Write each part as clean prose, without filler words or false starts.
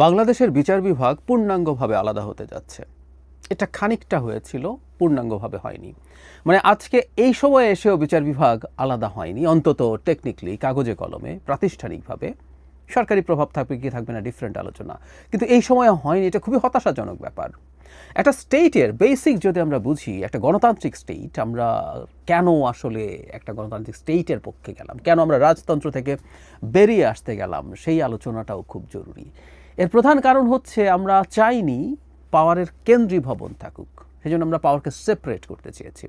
বাংলাদেশের বিচার বিভাগ পূর্ণাঙ্গভাবে আলাদা হতে যাচ্ছে। এটা খানিকটা হয়েছিল, পূর্ণাঙ্গভাবে হয়নি। মানে আজকে এই সময়ে এসেও বিচার বিভাগ আলাদা হয়নি, অন্তত টেকনিক্যালি, কাগজে কলমে, প্রাতিষ্ঠানিকভাবে। সরকারি প্রভাব থাকবে কি থাকবে না ডিফারেন্ট আলোচনা, কিন্তু এই সময়ে হয়নি। এটা খুবই হতাশাজনক ব্যাপার। একটা স্টেটের বেসিক যদি আমরা বুঝি, একটা গণতান্ত্রিক স্টেট, আমরা কেন আসলে একটা গণতান্ত্রিক স্টেটের পক্ষে গেলাম, কেন আমরা রাজতন্ত্র থেকে বেরিয়ে আসতে গেলাম, সেই আলোচনাটাও খুব জরুরি। এর প্রধান কারণ হচ্ছে আমরা চাইনি পাওয়ারের কেন্দ্রীভবন থাকুক, সেজন্য আমরা পাওয়ারকে সেপারেট করতে চেয়েছি।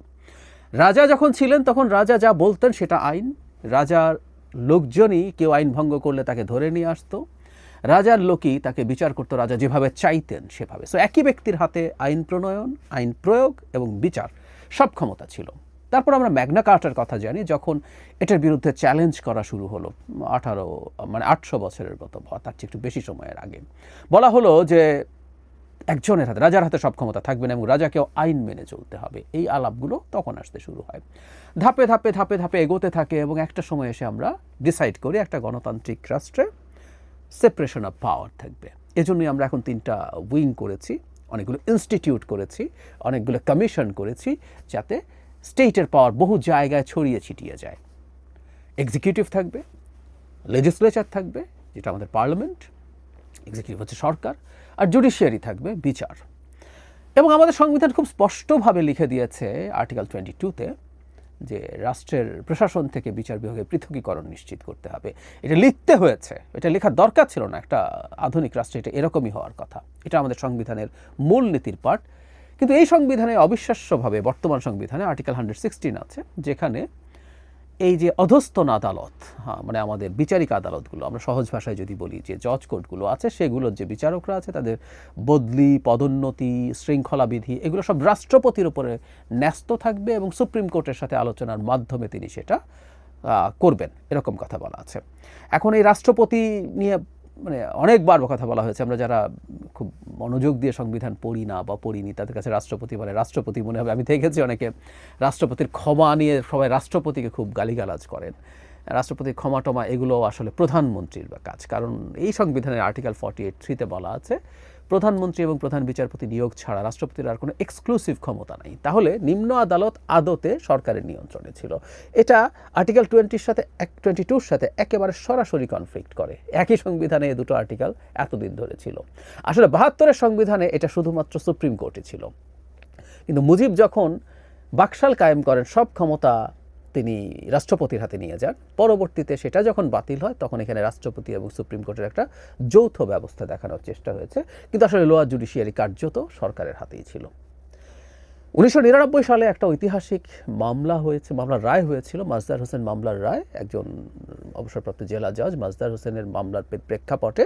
রাজা যখন ছিলেন তখন রাজা যা বলতেন সেটা আইন। রাজার লোকজনই কেউ আইন ভঙ্গ করলে তাকে ধরে নিয়ে আসতো, রাজার লোকই তাকে বিচার করতো রাজা যেভাবে চাইতেন সেভাবে। সো একই ব্যক্তির হাতে আইন প্রণয়ন, আইন প্রয়োগ এবং বিচার সব ক্ষমতা ছিল। তারপর আমরা ম্যাগনা কার্টার কথা জানি, যখন এটার বিরুদ্ধে চ্যালেঞ্জ করা শুরু হলো 800 বছরের মতো বা তার চেয়ে একটু বেশি সময়ের আগে, বলা হলো যে একজনের হাতে, রাজার হাতে সব ক্ষমতা থাকবে না এবং রাজাকেও আইন মেনে চলতে হবে। এই আলাপগুলো তখন আসতে শুরু হয়, ধাপে ধাপে ধাপে ধাপে এগোতে থাকে এবং একটা সময় এসে আমরা ডিসাইড করি একটা গণতান্ত্রিক রাষ্ট্রে সেপারেশন অফ পাওয়ার থাকবে। এজন্যই আমরা এখন 3টা উইং করেছি, অনেকগুলো ইনস্টিটিউট করেছি, অনেকগুলো কমিশন করেছি, যাতে স্টেটের পাওয়ার বহু জায়গায় ছড়িয়ে ছিটিয়ে যায়। এক্সিকিউটিভ থাকবে, লেজিসলেচার থাকবে, যেটা আমাদের পার্লামেন্ট, এক্সিকিউটিভ হচ্ছে সরকার, আর জুডিশিয়ারি থাকবে বিচার। এবং আমাদের সংবিধান খুব স্পষ্টভাবে লিখে দিয়েছে আর্টিকেল 22-তে যে রাষ্ট্রের প্রশাসন থেকে বিচার বিভাগের পৃথকীকরণ নিশ্চিত করতে হবে। এটা লিখতে হয়েছে, এটা লেখার দরকার ছিল না। একটা আধুনিক রাষ্ট্রে এটা এরকমই হওয়ার কথা। এটা আমাদের সংবিধানের মূল নীতির পার্ট। কিন্তু এই সংবিধানে অবিশ্বাস্যভাবে, বর্তমান সংবিধানে আর্টিকেল 116 আছে, যেখানে এই যে অধস্তন আদালত, মানে আমাদের বিচারিক আদালতগুলো, আমরা সহজ ভাষায় যদি বলি যে জজ কোর্টগুলো আছে, সেগুলোর যে বিচারকরা আছে তাদের বদলি, পদোন্নতি, শৃঙ্খলা বিধি, এগুলো সব রাষ্ট্রপতির উপরে ন্যস্ত থাকবে এবং সুপ্রিম কোর্টের সাথে আলোচনার মাধ্যমে তিনি সেটা করবেন, এরকম কথা বলা আছে। এখন এই রাষ্ট্রপতি নিয়ে মানে অনেকবার কথা বলা হয়েছে। আমরা যারা খুব মনোযোগ দিয়ে সংবিধান পড়ি না বা পড়িনি, তাদের কাছে রাষ্ট্রপতি মানে রাষ্ট্রপতি মনে হবে। আমি দেখেছি অনেকে রাষ্ট্রপতির ক্ষমা নিয়ে সবাই রাষ্ট্রপতিকে খুব গালিগালাজ করেন। রাষ্ট্রপতির ক্ষমা টমা এগুলো আসলে প্রধানমন্ত্রীর কাজ, কারণ এই সংবিধানের আর্টিকেল 48(3)-তে বলা আছে প্রধানমন্ত্রী এবং প্রধান বিচারপতি নিয়োগ ছাড়া রাষ্ট্রপতির আর কোনো এক্সক্লুসিভ ক্ষমতা নাই। তাহলে নিম্ন আদালত আদতে সরকারের নিয়ন্ত্রণে ছিল। এটা আর্টিকেল 22-র সাথে একেবারে সরাসরি কনফ্লিক্ট করে। একই সংবিধানে এই দুটো আর্টিকেল এতদিন ধরে ছিল। আসলে 72-এর সংবিধানে এটা শুধুমাত্র সুপ্রিম কোর্টে ছিল, কিন্তু মুজিব যখন বাকশাল কায়েম করেন, সব ক্ষমতা তিনি রাষ্ট্রপতির হাতে নিয়ে যান। পরবর্তীতে সেটা যখন বাতিল হয়, তখন এখানে রাষ্ট্রপতি এবং সুপ্রিম কোর্টের একটা যৌথ ব্যবস্থা দেখানোর চেষ্টা হয়েছে, কিন্তু আসলে লোয়ার জুডিশিয়ারি কার্যত সরকারের হাতেই ছিল। 1999 সালে একটা ঐতিহাসিক মামলা হয়েছে, মামলার রায় হয়েছিল, মাজদার হোসেন মামলার রায়। একজন অবসরপ্রাপ্ত জেলা জজ মাজদার হোসেনের মামলার প্রেক্ষাপটে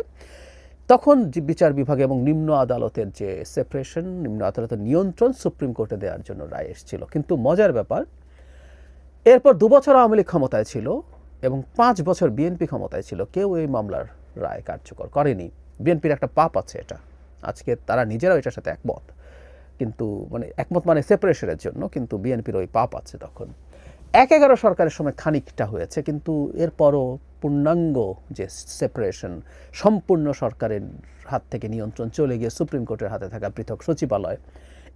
তখন বিচার বিভাগ এবং নিম্ন আদালতের যে সেপারেশন, নিম্ন আদালতের নিয়ন্ত্রণ সুপ্রিম কোর্টে দেওয়ার জন্য রায় এসেছিল। কিন্তু মজার ব্যাপার, এরপর 2 বছর আওয়ামী লীগ ক্ষমতায় ছিল এবং 5 বছর বিএনপি ক্ষমতায় ছিল। কেউ এই মামলার রায় কার্যকর করেনি। বিএনপির একটা পাপ আছে এটা, আজকে তারা নিজেরাও এটার সাথে একমত, কিন্তু মানে একমত মানে সেপারেশনের জন্য, কিন্তু বিএনপির ওই পাপ আছে। তখন 1-11 সরকারের সময় খানিকটা হয়েছে, কিন্তু এরপরও পূর্ণাঙ্গ যে সেপারেশন, সম্পূর্ণ সরকারের হাত থেকে নিয়ন্ত্রণ চলে গিয়ে সুপ্রিম কোর্টের হাতে থাকা পৃথক সচিবালয়,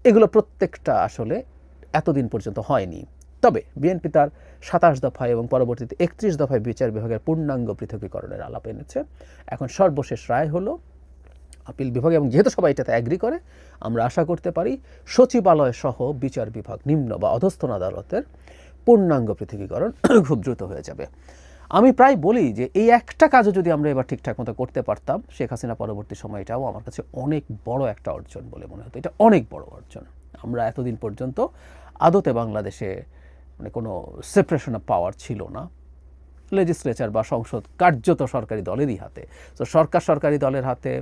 এগুলো প্রত্যেকটা আসলে এতদিন পর্যন্ত হয়নি। তবে বিএনপি তার 27 দফায় এবং পরবর্তীতে 31 দফায় বিচার বিভাগের পূর্ণাঙ্গ পৃথকীকরণের আলাপ এনেছে। এখন সর্বশেষ রায় হলো আপিল বিভাগ, এবং যেহেতু সবাই এটাতে অ্যাগ্রি করে, আমরা আশা করতে পারি সচিবালয় সহ বিচার বিভাগ, নিম্ন বা অধস্তন আদালতের পূর্ণাঙ্গ পৃথকীকরণ খুব দ্রুত হয়ে যাবে। আমি প্রায় বলি যে এই একটা কাজও যদি আমরা এবার ঠিকঠাক মতো করতে পারতাম, শেখ হাসিনা পরবর্তী সময়, এটাও আমার কাছে অনেক বড় একটা অর্জন বলে মনে হতো। এটা অনেক বড় অর্জন। আমরা এতদিন পর্যন্ত আদতে বাংলাদেশে মানে কোনো সেপারেশন অফ পাওয়ার ছিল না। লেজিসলেচার বা সংসদ কার্যত সরকারি দলেরই হাতে। তো সরকার সরকারি দলের হাতে,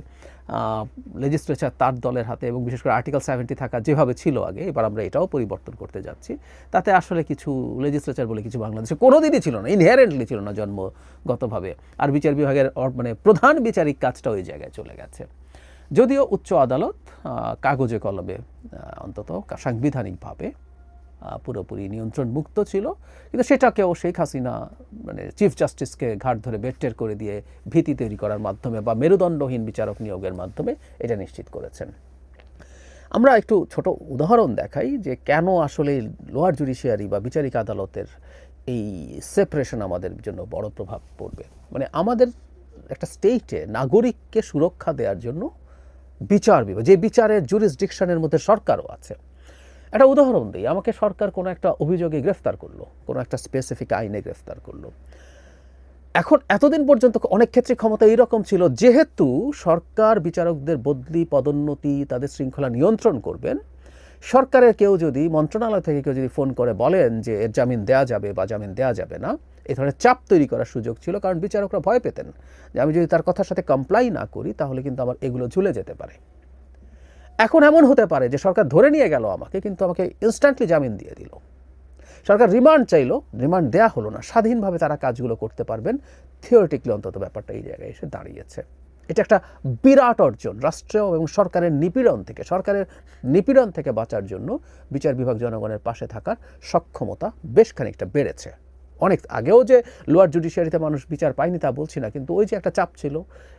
লেজিসলেচার তার দলের হাতে, এবং বিশেষ করে আর্টিকেল 70 থাকা যেভাবে ছিল আগে, এবার আমরা এটাও পরিবর্তন করতে যাচ্ছি। তাতে আসলে কিছু লেজিসলেচার বলে কিছু বাংলাদেশে কোনোদিনই ছিল না, ইনহেরেন্টলি ছিল না জন্মগতভাবে। আর বিচার বিভাগের মানে প্রধান বিচারিক কাজটা ওই জায়গায় চলে গেছে। যদিও উচ্চ আদালত কাগজে কলমে অন্তত সাংবিধানিকভাবে পুরোপুরি নিয়ন্ত্রণ মুক্ত ছিল, কিন্তু সেটাকেও শেখ হাসিনা মানে চিফ জাস্টিসকে ঘাট ধরে বেট্টের করে দিয়ে ভীতি তৈরি করার মাধ্যমে বা মেরুদণ্ডহীন বিচারক নিয়োগের মাধ্যমে এটা নিশ্চিত করেছেন। আমরা একটু ছোট উদাহরণ দেখাই যে কেন আসলে লোয়ার জুডিশিয়ারি বা বিচারিক আদালতের এই সেপারেশন আমাদের জন্য বড় প্রভাব পড়বে। মানে আমাদের একটা স্টেটে নাগরিককে সুরক্ষা দেওয়ার জন্য বিচার বিভাগ, যে বিচারের জুরিসডিকশনের মধ্যে সরকারও আছে। একটা উদাহরণ দিই, আমাকে সরকার কোনো একটা অভিযোগে গ্রেফতার করলো, কোনো একটা স্পেসিফিক আইনে গ্রেফতার করলো। এখন এতদিন পর্যন্ত অনেক ক্ষেত্রে ক্ষমতা এইরকম ছিল, যেহেতু সরকার বিচারকদের বদলি, পদোন্নতি, তাদের শৃঙ্খলা নিয়ন্ত্রণ করবেন, সরকারের কেউ যদি, মন্ত্রণালয় থেকে কেউ যদি ফোন করে বলেন যে এর জামিন দেওয়া যাবে বা জামিন দেওয়া যাবে না, এই ধরনের চাপ তৈরি করার সুযোগ ছিল। কারণ বিচারকরা ভয় পেতেন যে আমি যদি তার কথার সাথে কমপ্লাই না করি তাহলে কিন্তু আমার এগুলো ঝুলে যেতে পারে। এখন এমন হতে পারে যে সরকার ধরে নিয়ে গেল আমাকে, কিন্তু আমাকে ইনস্ট্যান্টলি জামিন দিয়ে দিল। সরকার রিমান্ড চাইলো, রিমান্ড দেয়া হলো না, স্বাধীনভাবে তারা কাজগুলো করতে পারবেন। থিওরিটিক্যালি অন্তত ব্যাপারটা এই জায়গায় এসে দাঁড়িয়েছে। এটা একটা বিরাট অর্জন। রাষ্ট্র এবং সরকারের নিপীড়ন থেকে বাঁচার জন্য বিচার বিভাগ জনগণের পাশে থাকার সক্ষমতা বেশ খানিকটা বেড়েছে। অনেক আগেও যে লোয়ার জুডিশিয়ারিতে মানুষ বিচার পায়নি তা বলছি না, কিন্তু ওই যে একটা চাপ ছিল,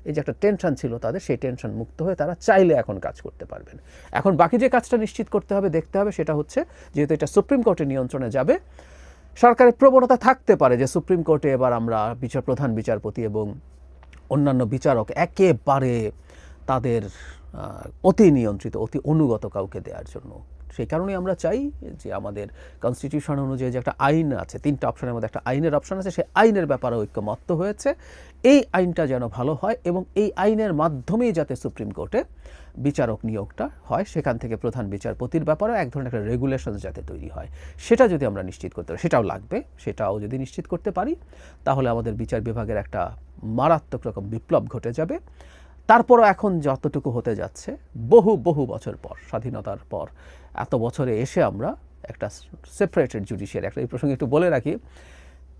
এই যে একটা টেনশন ছিল তাদের, সেই টেনশন মুক্ত হয়ে তারা চাইলে এখন কাজ করতে পারবেন। এখন বাকি যে কাজটা নিশ্চিত করতে হবে, দেখতে হবে, সেটা হচ্ছে যেহেতু এটা সুপ্রিম কোর্টের নিয়ন্ত্রণে যাবে, সরকারের প্রবণতা থাকতে পারে যে সুপ্রিম কোর্টে এবার আমরা প্রধান বিচারপতি এবং অন্যান্য বিচারক একেবারে তাদের অতি নিয়ন্ত্রিত, অতি অনুগত কাউকে দেওয়ার জন্য। সেই কারণেই আমরা চাই যে আমাদের কনস্টিটিউশন অনুযায়ী যে একটা আইন আছে, 3টা অপশনের মধ্যে একটা আইনের অপশন আছে, সেই আইনের ব্যাপারে ঐক্যমত্য হয়েছে। এই আইনটা যেন ভালো হয় এবং এই আইনের মাধ্যমেই যাতে সুপ্রিম কোর্টে বিচারক নিয়োগটা হয়, সেখান থেকে প্রধান বিচারপতির ব্যাপারে এক ধরনের একটা রেগুলেশন যাতে তৈরি হয়, সেটা যদি আমরা নিশ্চিত করতে পারি, সেটাও লাগবে, সেটাও যদি নিশ্চিত করতে পারি তাহলে আমাদের বিচার বিভাগের একটা মারাত্মক রকম বিপ্লব ঘটে যাবে। তারপরও এখন যতটুকু হতে যাচ্ছে, বহু বছর পর, স্বাধীনতার পর এত বছরে এসে আমরা একটা সেপারেটেড জুডিশিয়ারি, একটা এই প্রসঙ্গে একটু বলে রাখি,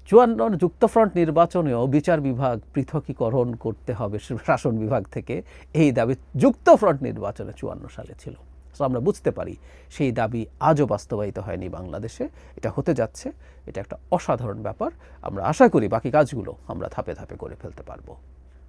54 যুক্তফ্রন্ট নির্বাচনেও বিচার বিভাগ পৃথকীকরণ করতে হবে শাসন বিভাগ থেকে, এই দাবি যুক্তফ্রন্ট নির্বাচনে 54 সালে ছিল। সো আমরা বুঝতে পারি সেই দাবি আজও বাস্তবায়িত হয়নি বাংলাদেশে। এটা হতে যাচ্ছে, এটা একটা অসাধারণ ব্যাপার। আমরা আশা করি বাকি কাজগুলো আমরা ধাপে ধাপে করে ফেলতে পারবো।